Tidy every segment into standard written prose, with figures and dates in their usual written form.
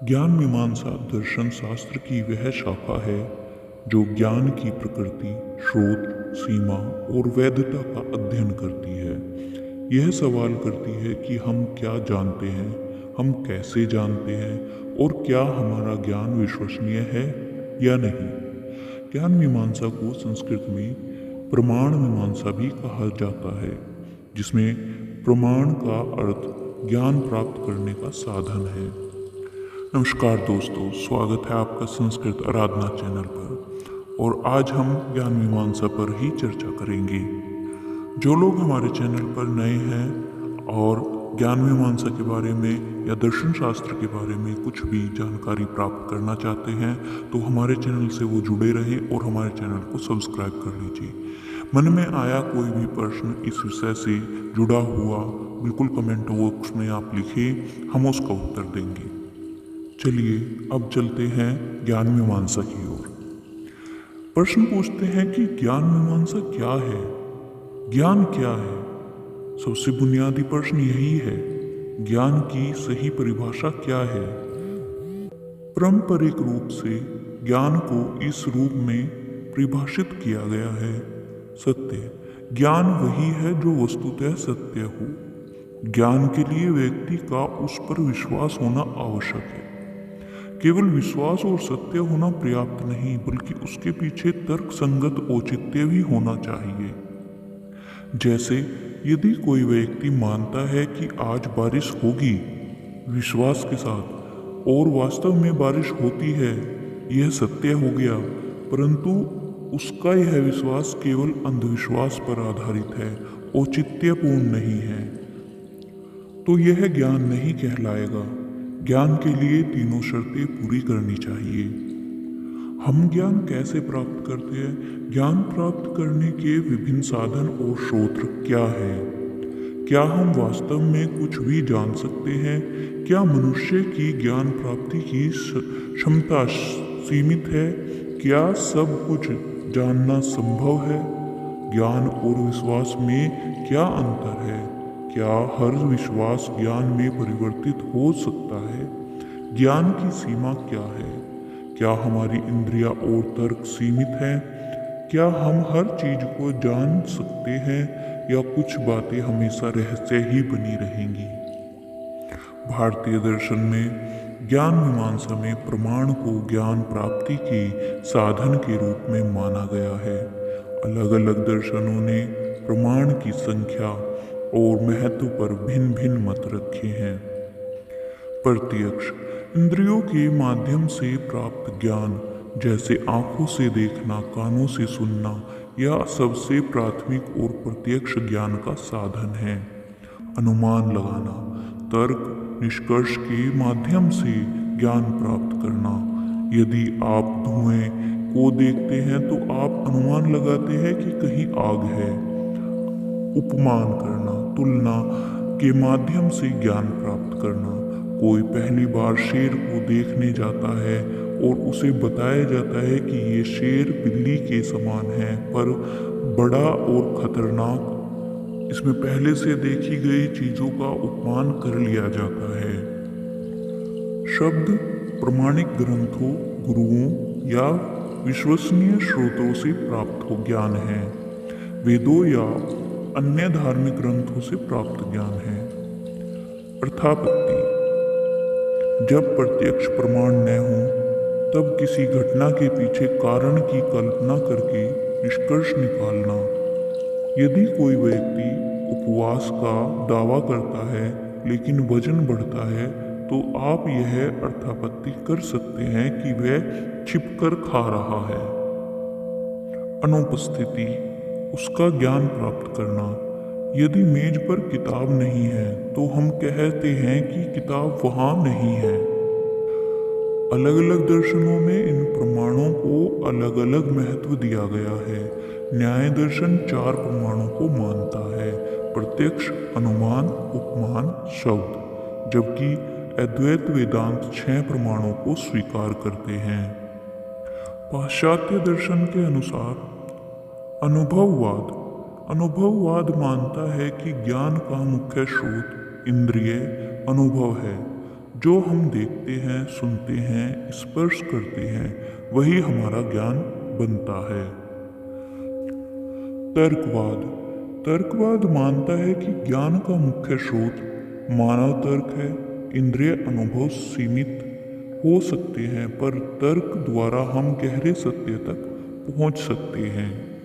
ज्ञान मीमांसा दर्शन शास्त्र की वह शाखा है जो ज्ञान की प्रकृति, स्रोत, सीमा और वैधता का अध्ययन करती है। यह सवाल करती है कि हम क्या जानते हैं, हम कैसे जानते हैं और क्या हमारा ज्ञान विश्वसनीय है या नहीं। ज्ञान मीमांसा को संस्कृत में प्रमाण मीमांसा भी कहा जाता है, जिसमें प्रमाण का अर्थ ज्ञान प्राप्त करने का साधन है। नमस्कार दोस्तों, स्वागत है आपका संस्कृत आराधना चैनल पर। और आज हम ज्ञान मीमांसा पर ही चर्चा करेंगे। जो लोग हमारे चैनल पर नए हैं और ज्ञान मीमांसा के बारे में या दर्शन शास्त्र के बारे में कुछ भी जानकारी प्राप्त करना चाहते हैं तो हमारे चैनल से वो जुड़े रहें और हमारे चैनल को सब्सक्राइब कर लीजिए। मन में आया कोई भी प्रश्न इस विषय से जुड़ा हुआ बिल्कुल कमेंट बॉक्स में आप लिखिए, हम उसका उत्तर देंगे। चलिए अब चलते हैं ज्ञान मीमांसा की ओर। प्रश्न पूछते हैं कि ज्ञान मीमांसा क्या है, ज्ञान क्या है। सबसे बुनियादी प्रश्न यही है, ज्ञान की सही परिभाषा क्या है। पारंपरिक रूप से ज्ञान को इस रूप में परिभाषित किया गया है, सत्य। ज्ञान वही है जो वस्तुतः सत्य हो। ज्ञान के लिए व्यक्ति का उस पर विश्वास होना आवश्यक है। केवल विश्वास और सत्य होना पर्याप्त नहीं, बल्कि उसके पीछे तर्क संगत औचित्य भी होना चाहिए। जैसे यदि कोई व्यक्ति मानता है कि आज बारिश होगी विश्वास के साथ और वास्तव में बारिश होती है, यह सत्य हो गया, परंतु उसका यह विश्वास केवल अंधविश्वास पर आधारित है, औचित्यपूर्ण नहीं है, तो यह ज्ञान नहीं कहलाएगा। ज्ञान के लिए तीनों शर्तें पूरी करनी चाहिए। हम ज्ञान कैसे प्राप्त करते हैं? ज्ञान प्राप्त करने के विभिन्न साधन और स्रोत क्या है? क्या हम वास्तव में कुछ भी जान सकते हैं? क्या मनुष्य की ज्ञान प्राप्ति की क्षमता सीमित है? क्या सब कुछ जानना संभव है? ज्ञान और विश्वास में क्या अंतर है? क्या हर विश्वास ज्ञान में परिवर्तित हो सकता है? ज्ञान की सीमा क्या है? क्या हमारी इंद्रियां और तर्क सीमित हैं? क्या हम हर चीज को जान सकते हैं या कुछ बातें हमेशा रहस्य ही बनी रहेंगी? भारतीय दर्शन में ज्ञान मीमांसा में प्रमाण को ज्ञान प्राप्ति के साधन के रूप में माना गया है। अलग अलग दर्शनों ने प्रमाण की संख्या और महत्व पर भिन्न भिन्न मत रखे हैं। प्रत्यक्ष इंद्रियों के माध्यम से प्राप्त ज्ञान, जैसे आंखों से देखना, कानों से सुनना, यह सबसे प्राथमिक और प्रत्यक्ष ज्ञान का साधन है। अनुमान लगाना, तर्क निष्कर्ष के माध्यम से ज्ञान प्राप्त करना। यदि आप धुएं को देखते हैं तो आप अनुमान लगाते हैं कि कहीं आग है। उपमान करना, तुलना के माध्यम से ज्ञान प्राप्त करना। कोई पहली बार शेर को देखने जाता है और उसे बताया जाता है कि ये शेर बिल्ली के समान है, पर बड़ा और खतरनाक। इसमें पहले से देखी गई चीजों का उपमान कर लिया जाता है। शब्द प्रमाणिक ग्रंथों, गुरुओं या विश्वसनीय स्रोतों से प्राप्त हो ज्ञान है। वेदों या अन्य धार्मिक ग्रंथों से प्राप्त ज्ञान है। अर्थापत्ति, जब प्रत्यक्ष प्रमाण न हो तब किसी घटना के पीछे कारण की कल्पना करके निष्कर्ष निकालना। यदि कोई व्यक्ति उपवास का दावा करता है लेकिन वजन बढ़ता है तो आप यह अर्थापत्ति कर सकते हैं कि वह छिपकर खा रहा है। अनुपस्थिति, उसका ज्ञान प्राप्त करना। यदि मेज पर किताब नहीं है तो हम कहते हैं कि किताब वहाँ नहीं है। अलग अलग दर्शनों में इन प्रमाणों को अलग अलग महत्व दिया गया है। न्याय दर्शन 4 प्रमाणों को मानता है: प्रत्यक्ष, अनुमान, उपमान, शब्द, जबकि अद्वैत वेदांत 6 प्रमाणों को स्वीकार करते हैं। पाश्चात्य दर्शन के अनुसार अनुभववाद मानता है कि ज्ञान का मुख्य स्रोत इंद्रिय अनुभव है। जो हम देखते हैं, सुनते हैं, स्पर्श करते हैं, वही हमारा ज्ञान बनता है। तर्कवाद। तर्कवाद मानता है कि ज्ञान का मुख्य स्रोत मानव तर्क है। इंद्रिय अनुभव सीमित हो सकते हैं, पर तर्क द्वारा हम गहरे सत्य तक पहुंच सकते हैं।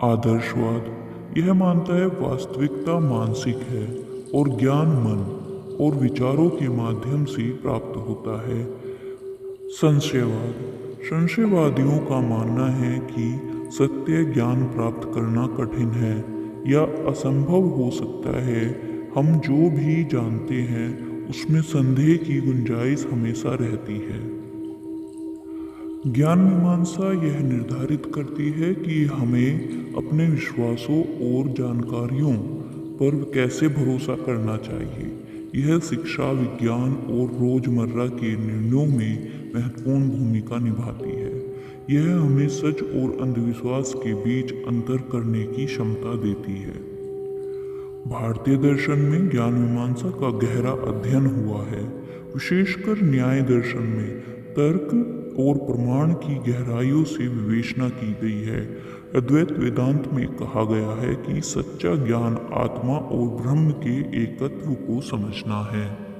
आदर्शवाद यह मानता है वास्तविकता मानसिक है और ज्ञान मन और विचारों के माध्यम से प्राप्त होता है। संशयवाद। संशयवादियों का मानना है कि सत्य ज्ञान प्राप्त करना कठिन है या असंभव हो सकता है। हम जो भी जानते हैं उसमें संदेह की गुंजाइश हमेशा रहती है। ज्ञान मीमांसा यह निर्धारित करती है कि हमें अपने विश्वासों और जानकारियों पर कैसे भरोसा करना चाहिए। यह शिक्षा, विज्ञान और रोजमर्रा के निर्णयों में महत्वपूर्ण भूमिका निभाती है। यह हमें सच और अंधविश्वास के बीच अंतर करने की क्षमता देती है। भारतीय दर्शन में ज्ञान मीमांसा का गहरा अध्ययन हुआ है, विशेषकर न्याय दर्शन में तर्क और प्रमाण की गहराइयों से विवेचना की गई है। अद्वैत वेदांत में कहा गया है कि सच्चा ज्ञान आत्मा और ब्रह्म के एकत्व को समझना है।